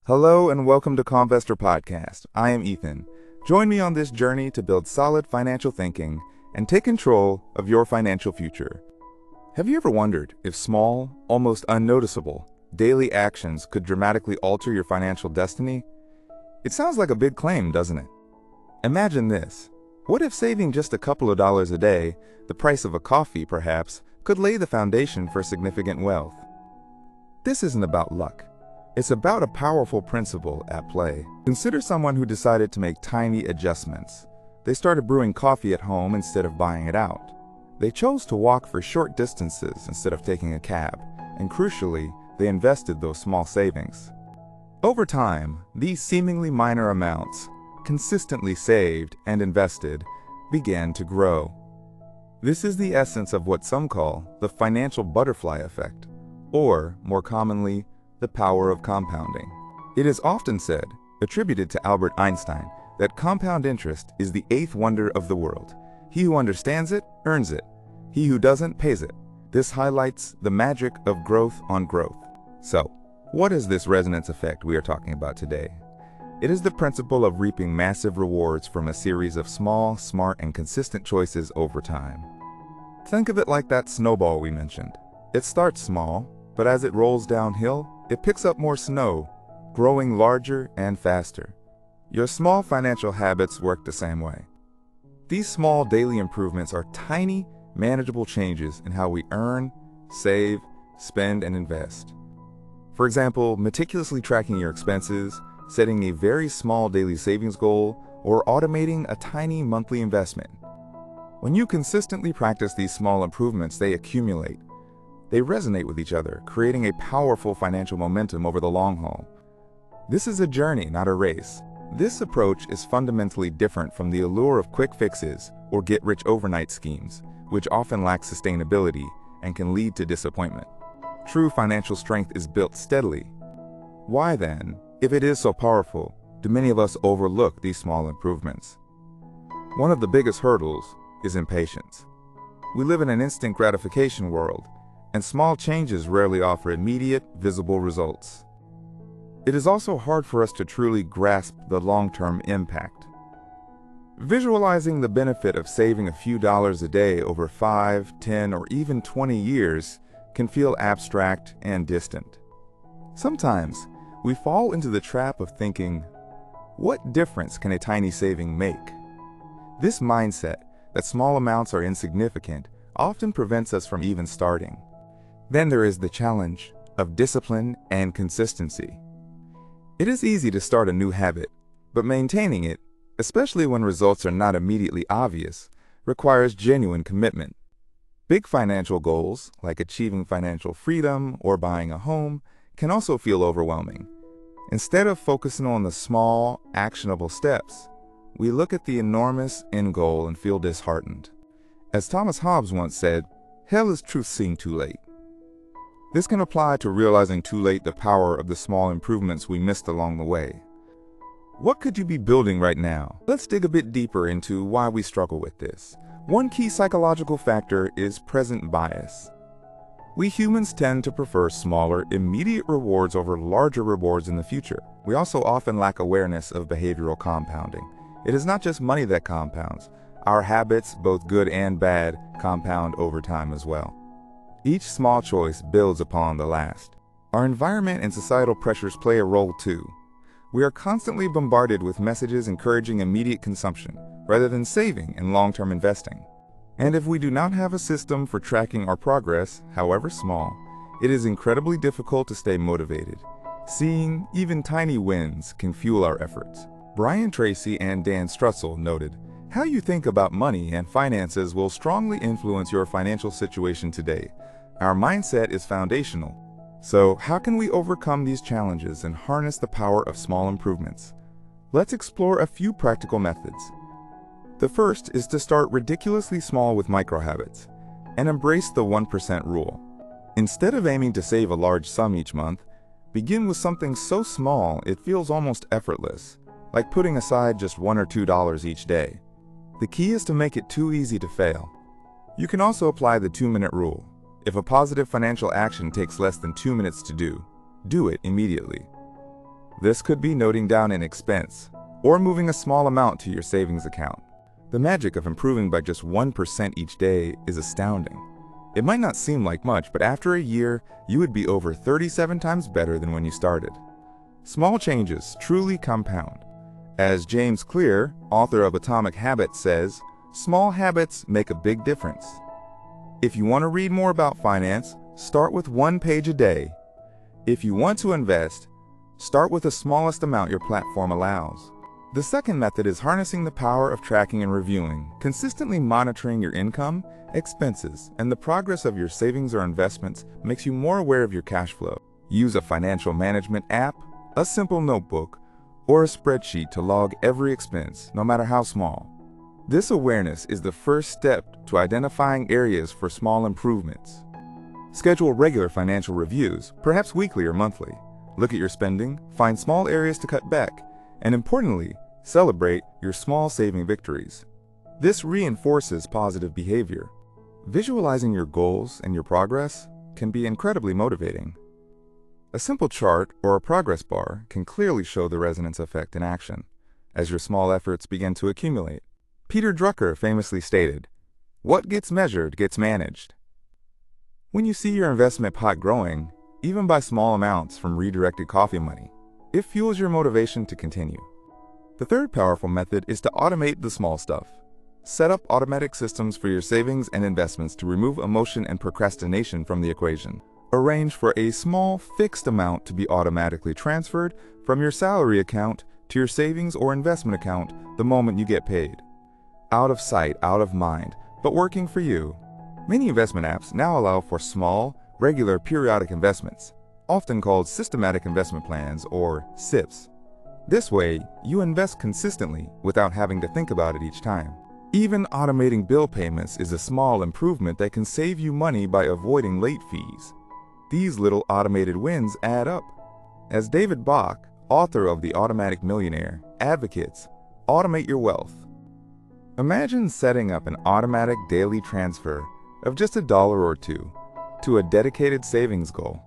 Hello and welcome to Calmvestor podcast. I am Ethan. Join me on this journey to build solid financial thinking and take control of your financial future. Have you ever wondered if small, almost unnoticeable, daily actions could dramatically alter your financial destiny? It sounds like a big claim, doesn't it? Imagine this. What if saving just a couple of dollars a day, the price of a coffee perhaps, could lay the foundation for significant wealth? This isn't about luck. It's about a powerful principle at play. Consider someone who decided to make tiny adjustments. They started brewing coffee at home instead of buying it out. They chose to walk for short distances instead of taking a cab, and crucially, they invested those small savings. Over time, these seemingly minor amounts, consistently saved and invested, began to grow. This is the essence of what some call the financial butterfly effect, or, more commonly, the power of compounding. It is often said, attributed to Albert Einstein, that compound interest is the eighth wonder of the world. He who understands it, earns it. He who doesn't, pays it. This highlights the magic of growth on growth. So, what is this resonance effect we are talking about today? It is the principle of reaping massive rewards from a series of small, smart, and consistent choices over time. Think of it like that snowball we mentioned. It starts small, but as it rolls downhill, it picks up more snow, growing larger and faster. Your small financial habits work the same way. These small daily improvements are tiny, manageable changes in how we earn, save, spend, and invest. For example, meticulously tracking your expenses, setting a very small daily savings goal, or automating a tiny monthly investment. When you consistently practice these small improvements, they accumulate. They resonate with each other, creating a powerful financial momentum over the long haul. This is a journey, not a race. This approach is fundamentally different from the allure of quick fixes or get-rich-overnight schemes, which often lack sustainability and can lead to disappointment. True financial strength is built steadily. Why then, if it is so powerful, do many of us overlook these small improvements? One of the biggest hurdles is impatience. We live in an instant gratification world, and small changes rarely offer immediate, visible results. It is also hard for us to truly grasp the long-term impact. Visualizing the benefit of saving a few dollars a day over 5, 10, or even 20 years can feel abstract and distant. Sometimes, we fall into the trap of thinking, what difference can a tiny saving make? This mindset, that small amounts are insignificant, often prevents us from even starting. Then there is the challenge of discipline and consistency. It is easy to start a new habit, but maintaining it, especially when results are not immediately obvious, requires genuine commitment. Big financial goals, like achieving financial freedom or buying a home, can also feel overwhelming. Instead of focusing on the small, actionable steps, we look at the enormous end goal and feel disheartened. As Thomas Hobbes once said, "Hell is truth seen too late." This can apply to realizing too late the power of the small improvements we missed along the way. What could you be building right now? Let's dig a bit deeper into why we struggle with this. One key psychological factor is present bias. We humans tend to prefer smaller, immediate rewards over larger rewards in the future. We also often lack awareness of behavioral compounding. It is not just money that compounds. Our habits, both good and bad, compound over time as well. Each small choice builds upon the last. Our environment and societal pressures play a role too. We are constantly bombarded with messages encouraging immediate consumption, rather than saving and long-term investing. And if we do not have a system for tracking our progress, however small, it is incredibly difficult to stay motivated. Seeing even tiny wins can fuel our efforts. Brian Tracy and Dan Strutzel noted, "How you think about money and finances will strongly influence your financial situation today. Our mindset is foundational. So, how can we overcome these challenges and harness the power of small improvements? Let's explore a few practical methods. The first is to start ridiculously small with micro-habits and embrace the 1% rule. Instead of aiming to save a large sum each month, begin with something so small it feels almost effortless, like putting aside just $1 or $2 each day. The key is to make it too easy to fail. You can also apply the 2-minute rule. If a positive financial action takes less than 2 minutes to do, do it immediately. This could be noting down an expense or moving a small amount to your savings account. The magic of improving by just 1% each day is astounding. It might not seem like much, but after a year, you would be over 37 times better than when you started. Small changes truly compound. As James Clear, author of Atomic Habits, says, small habits make a big difference. If you want to read more about finance, start with 1 page a day. If you want to invest, start with the smallest amount your platform allows. The second method is harnessing the power of tracking and reviewing, consistently monitoring your income, expenses, and the progress of your savings or investments makes you more aware of your cash flow. Use a financial management app, a simple notebook, or a spreadsheet to log every expense, no matter how small. This awareness is the first step to identifying areas for small improvements. Schedule regular financial reviews, perhaps weekly or monthly. Look at your spending, find small areas to cut back, and importantly, celebrate your small saving victories. This reinforces positive behavior. Visualizing your goals and your progress can be incredibly motivating. A simple chart or a progress bar can clearly show the resonance effect in action as your small efforts begin to accumulate. Peter Drucker famously stated, "What gets measured gets managed." When you see your investment pot growing, even by small amounts from redirected coffee money, it fuels your motivation to continue. The third powerful method is to automate the small stuff. Set up automatic systems for your savings and investments to remove emotion and procrastination from the equation. Arrange for a small, fixed amount to be automatically transferred from your salary account to your savings or investment account the moment you get paid. Out of sight, out of mind, but working for you. Many investment apps now allow for small, regular periodic investments, often called systematic investment plans or SIPs. This way, you invest consistently without having to think about it each time. Even automating bill payments is a small improvement that can save you money by avoiding late fees. These little automated wins add up. As David Bach, author of The Automatic Millionaire, advocates, automate your wealth. Imagine setting up an automatic daily transfer of just $1 or $2 to a dedicated savings goal.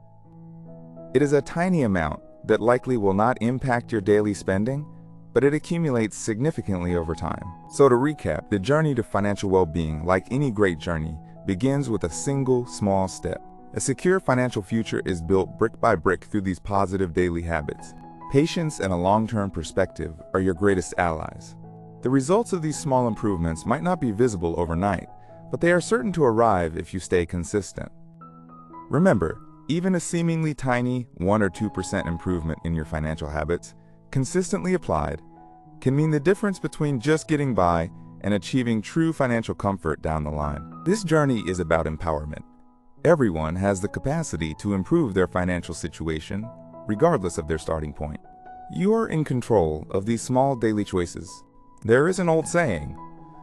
It is a tiny amount that likely will not impact your daily spending, but it accumulates significantly over time. So to recap, the journey to financial well-being, like any great journey, begins with a single small step. A secure financial future is built brick by brick through these positive daily habits. Patience and a long-term perspective are your greatest allies. The results of these small improvements might not be visible overnight, but they are certain to arrive if you stay consistent. Remember, even a seemingly tiny 1 or 2% improvement in your financial habits, consistently applied, can mean the difference between just getting by and achieving true financial comfort down the line. This journey is about empowerment. Everyone has the capacity to improve their financial situation, regardless of their starting point. You are in control of these small daily choices. There is an old saying,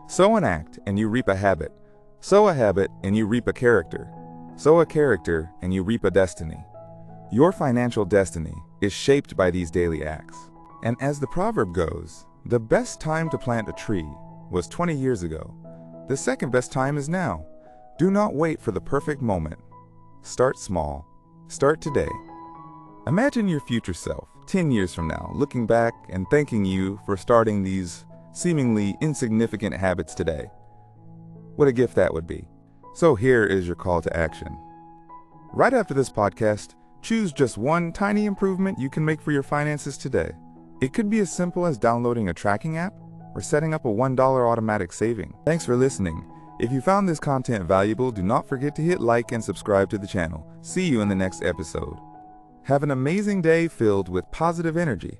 sow an act and you reap a habit. Sow a habit and you reap a character. Sow a character and you reap a destiny. Your financial destiny is shaped by these daily acts. And as the proverb goes, the best time to plant a tree was 20 years ago. The second best time is now. Do not wait for the perfect moment. Start small. Start today. Imagine your future self, 10 years from now, looking back and thanking you for starting these seemingly insignificant habits today. What a gift that would be. So here is your call to action. Right after this podcast, choose just one tiny improvement you can make for your finances today. It could be as simple as downloading a tracking app or setting up a $1 automatic saving. Thanks for listening. If you found this content valuable, do not forget to hit like and subscribe to the channel. See you in the next episode. Have an amazing day filled with positive energy.